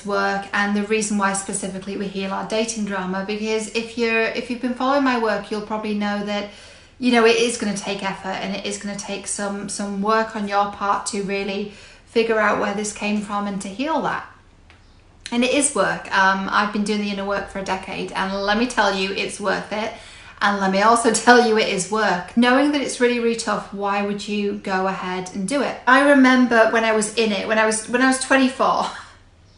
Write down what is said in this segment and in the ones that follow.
Work, and the reason why specifically we heal our dating drama, because if you've been following my work, you'll probably know that, you know, it is going to take effort and it is going to take some work on your part to really figure out where this came from and to heal that. And it is work. I've been doing the inner work for a decade, and let me tell you, it's worth it. And let me also tell you, it is work. Knowing that it's really, really tough, why would you go ahead and do it? I remember when I was in it, when I was 24,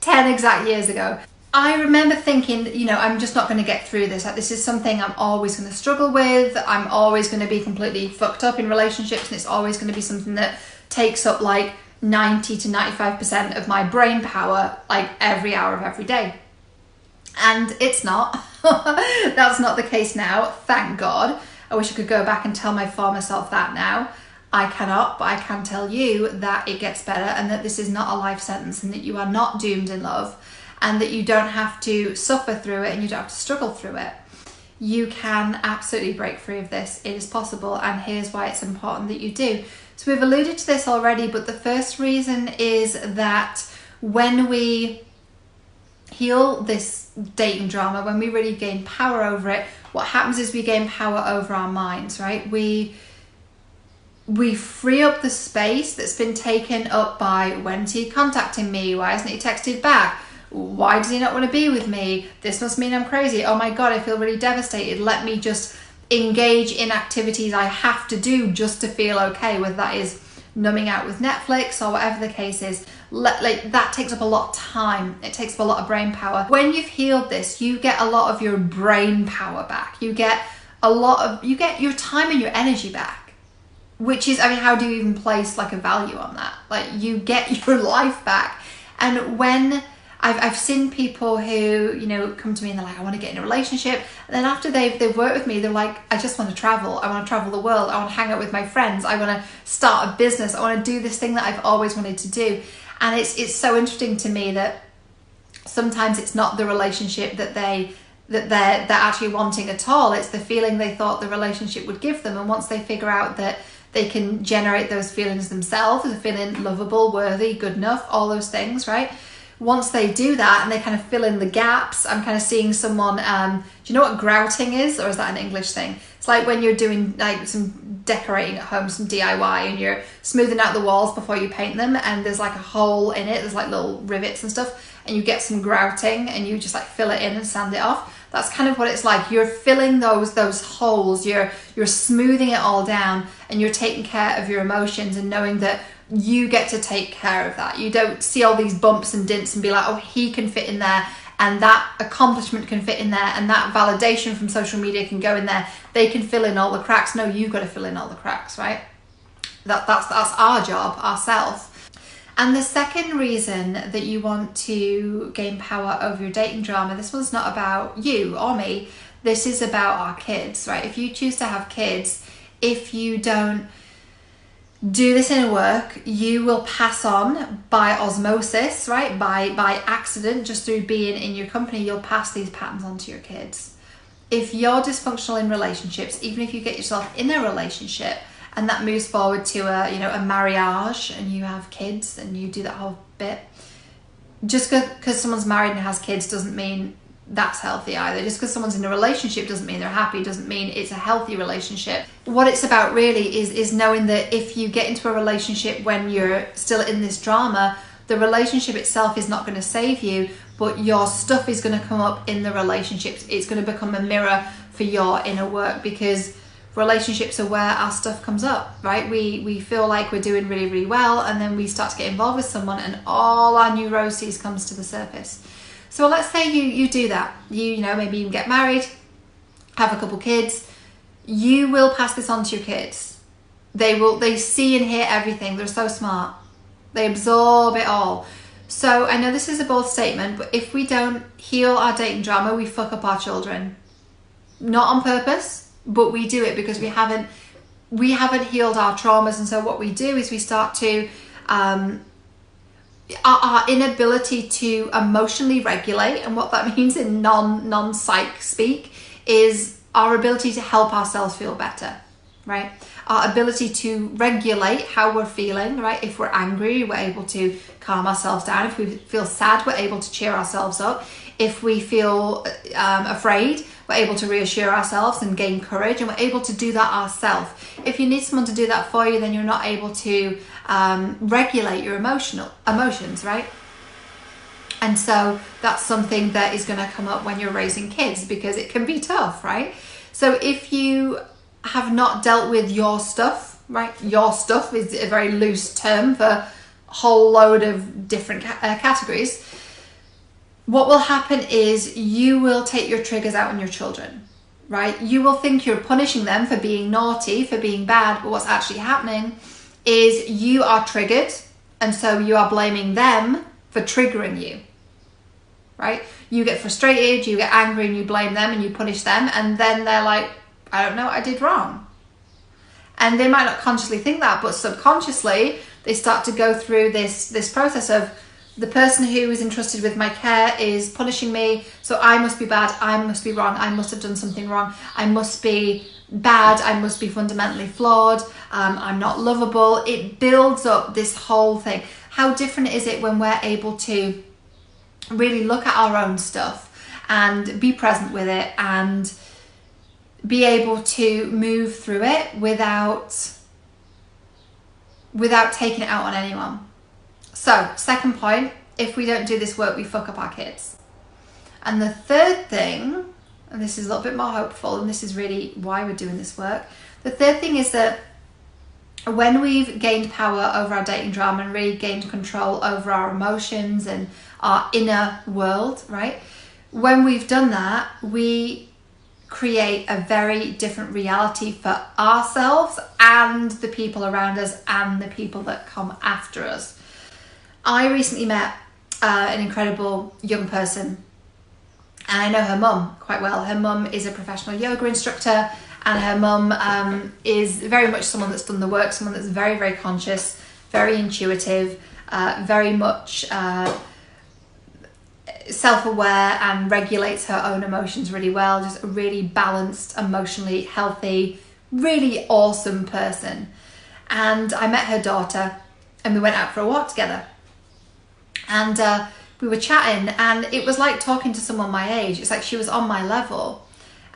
10 exact years ago, I remember thinking, you know, I'm just not going to get through this. Like, this is something I'm always going to struggle with. I'm always going to be completely fucked up in relationships, and it's always going to be something that takes up like 90 to 95% of my brain power, like every hour of every day. And it's not. That's not the case now, thank God. I wish I could go back and tell my former self that now. I cannot, but I can tell you that it gets better, and that this is not a life sentence, and that you are not doomed in love, and that you don't have to suffer through it and you don't have to struggle through it. You can absolutely break free of this. It is possible, and here's why it's important that you do. So we've alluded to this already, but the first reason is that when we heal this dating drama, when we really gain power over it, what happens is we gain power over our minds, right? We free up the space that's been taken up by, when's he contacting me? Why hasn't he texted back? Why does he not want to be with me? This must mean I'm crazy. Oh my God, I feel really devastated. Let me just engage in activities I have to do just to feel okay, whether that is numbing out with Netflix or whatever the case is. Like, that takes up a lot of time. It takes up a lot of brain power. When you've healed this, you get a lot of your brain power back. You get your time and your energy back. Which is, I mean, how do you even place like a value on that? Like, you get your life back. And when I've seen people who, you know, come to me and they're like, I want to get in a relationship. And then after they've worked with me, they're like, I just want to travel. I want to travel the world. I want to hang out with my friends. I want to start a business. I want to do this thing that I've always wanted to do. And it's so interesting to me that sometimes it's not the relationship that they're actually wanting at all. It's the feeling they thought the relationship would give them. And once they figure out that they can generate those feelings themselves, the feeling lovable, worthy, good enough, all those things, right? Once they do that and they kind of fill in the gaps, I'm kind of seeing someone, do you know what grouting is? Or is that an English thing? It's like when you're doing like some decorating at home, some DIY, and you're smoothing out the walls before you paint them, and there's like a hole in it, there's like little rivets and stuff, and you get some grouting and you just like fill it in and sand it off. That's kind of what it's like. You're filling those holes, you're smoothing it all down, and you're taking care of your emotions and knowing that you get to take care of that. You don't see all these bumps and dints and be like, oh, he can fit in there, and that accomplishment can fit in there, and that validation from social media can go in there. They can fill in all the cracks. No, you've got to fill in all the cracks, right? That's our job, ourselves. And the second reason that you want to gain power over your dating drama, this one's not about you or me. This is about our kids, right? If you choose to have kids, if you don't do this inner work, you will pass on by osmosis, right? By accident, just through being in your company, you'll pass these patterns on to your kids. If you're dysfunctional in relationships, even if you get yourself in a relationship and that moves forward to a marriage, and you have kids and you do that whole bit, just because someone's married and has kids doesn't mean that's healthy either. Just because someone's in a relationship doesn't mean they're happy, doesn't mean it's a healthy relationship. What it's about really is knowing that if you get into a relationship when you're still in this drama, the relationship itself is not going to save you, but your stuff is going to come up in the relationships. It's going to become a mirror for your inner work, because relationships are where our stuff comes up, right? We feel like we're doing really, really well, and then we start to get involved with someone and all our neuroses comes to the surface. So let's say you do that. You know, maybe you get married, have a couple kids. You will pass this on to your kids. They see and hear everything. They're so smart. They absorb it all. So I know this is a bold statement, but if we don't heal our dating drama, we fuck up our children. Not on purpose, but we do it because we haven't healed our traumas. And so what we do is we start to our inability to emotionally regulate, and what that means in non-psych speak is our ability to help ourselves feel better, right? Our ability to regulate how we're feeling, right? If we're angry, we're able to calm ourselves down. If we feel sad, we're able to cheer ourselves up. If we feel afraid, we're able to reassure ourselves and gain courage, and we're able to do that ourselves. If you need someone to do that for you, then you're not able to regulate your emotions, right? And so that's something that is going to come up when you're raising kids, because it can be tough, right? So if you have not dealt with your stuff, right? Your stuff is a very loose term for a whole load of different categories. What will happen is you will take your triggers out on your children, right? You will think you're punishing them for being naughty, for being bad, but what's actually happening is you are triggered, and so you are blaming them for triggering you, right? You get frustrated, you get angry, and you blame them and you punish them, and then they're like, I don't know what I did wrong. And they might not consciously think that, but subconsciously they start to go through this process of, the person who is entrusted with my care is punishing me, so I must be bad, I must be wrong, I must have done something wrong, I must be bad, I must be fundamentally flawed, I'm not lovable. It builds up this whole thing. How different is it when we're able to really look at our own stuff and be present with it and be able to move through it without taking it out on anyone. So, second point, if we don't do this work, we fuck up our kids. And the third thing, and this is a little bit more hopeful, and this is really why we're doing this work. The third thing is that when we've gained power over our dating drama and really gained control over our emotions and our inner world, right? When we've done that, we create a very different reality for ourselves and the people around us and the people that come after us. I recently met an incredible young person, and I know her mum quite well. Her mum is a professional yoga instructor, and her mum is very much someone that's done the work, someone that's very, very conscious, very intuitive, very much self-aware, and regulates her own emotions really well. Just a really balanced, emotionally healthy, really awesome person. And I met her daughter, and we went out for a walk together. And we were chatting, and it was like talking to someone my age. It's like she was on my level,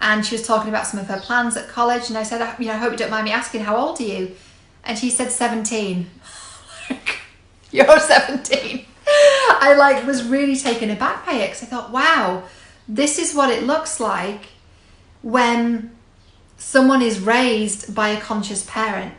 and she was talking about some of her plans at college. And I said, I hope you don't mind me asking, how old are you? And she said 17. You're 17. I was really taken aback by it, because I thought, wow, this is what it looks like when someone is raised by a conscious parent.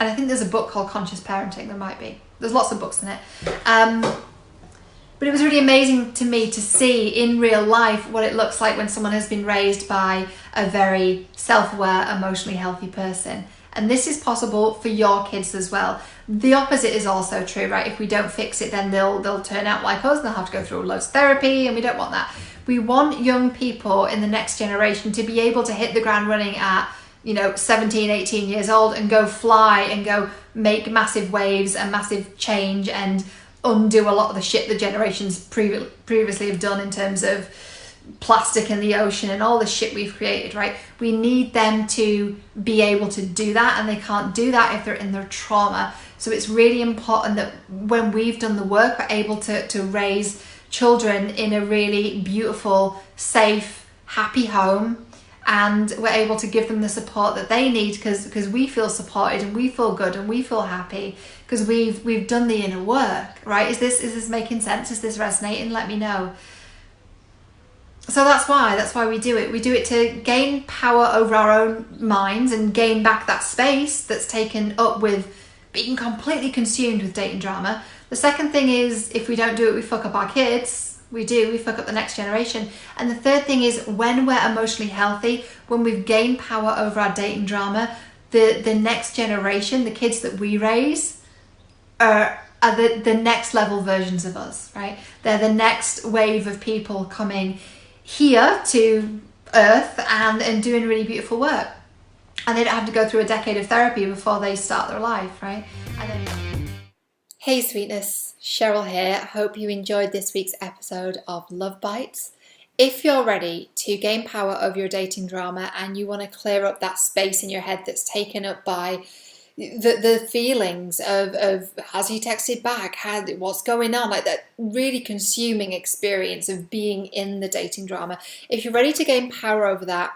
And I think there's a book called Conscious Parenting. There might be. There's lots of books in it. But it was really amazing to me to see in real life what it looks like when someone has been raised by a very self-aware, emotionally healthy person. And this is possible for your kids as well. The opposite is also true, right? If we don't fix it, then they'll turn out like us, and they'll have to go through loads of therapy, and we don't want that. We want young people in the next generation to be able to hit the ground running at 17, 18 years old, and go fly and go make massive waves and massive change and undo a lot of the shit the generations previously have done in terms of plastic in the ocean and all the shit we've created, right? We need them to be able to do that, and they can't do that if they're in their trauma. So it's really important that when we've done the work, we're able to raise children in a really beautiful, safe, happy home, and we're able to give them the support that they need, because we feel supported and we feel good and we feel happy because we've done the inner work, right? Is this making sense? Is this resonating? Let me know. So that's why we do it. We do it to gain power over our own minds and gain back that space that's taken up with being completely consumed with dating drama. The second thing is, if we don't do it, we fuck up our kids. We fuck up the next generation. And the third thing is, when we're emotionally healthy, when we've gained power over our dating drama, the next generation, the kids that we raise, are the next level versions of us, right? They're the next wave of people coming here to Earth and doing really beautiful work. And they don't have to go through a decade of therapy before they start their life, right? Hey sweetness, Cheryl here. Hope you enjoyed this week's episode of LovesBites. If you're ready to gain power over your dating drama and you want to clear up that space in your head that's taken up by the feelings of has he texted back, what's going on, like that really consuming experience of being in the dating drama, if you're ready to gain power over that,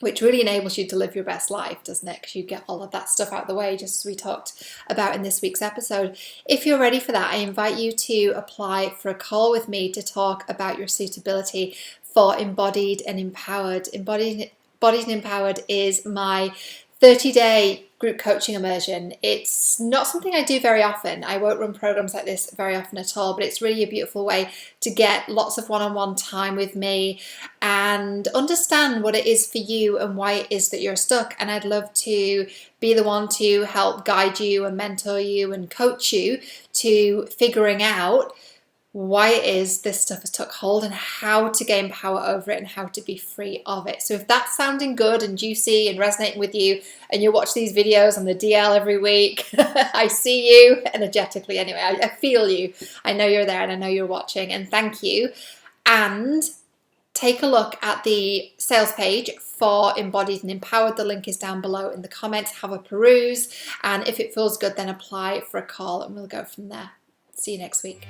which really enables you to live your best life, doesn't it? Because you get all of that stuff out of the way, just as we talked about in this week's episode. If you're ready for that, I invite you to apply for a call with me to talk about your suitability for Embodied and Empowered. Embodied and Empowered is my 30-day group coaching immersion. It's not something I do very often. I won't run programs like this very often at all, but it's really a beautiful way to get lots of one-on-one time with me and understand what it is for you and why it is that you're stuck. And I'd love to be the one to help guide you and mentor you and coach you to figuring out why it is this stuff has took hold and how to gain power over it and how to be free of it. So if that's sounding good and juicy and resonating with you and you watch these videos on the DL every week, I see you energetically anyway. I feel you. I know you're there and I know you're watching, and thank you. And take a look at the sales page for Embodied and Empowered. The link is down below in the comments. Have a peruse, and if it feels good, then apply for a call and we'll go from there. See you next week.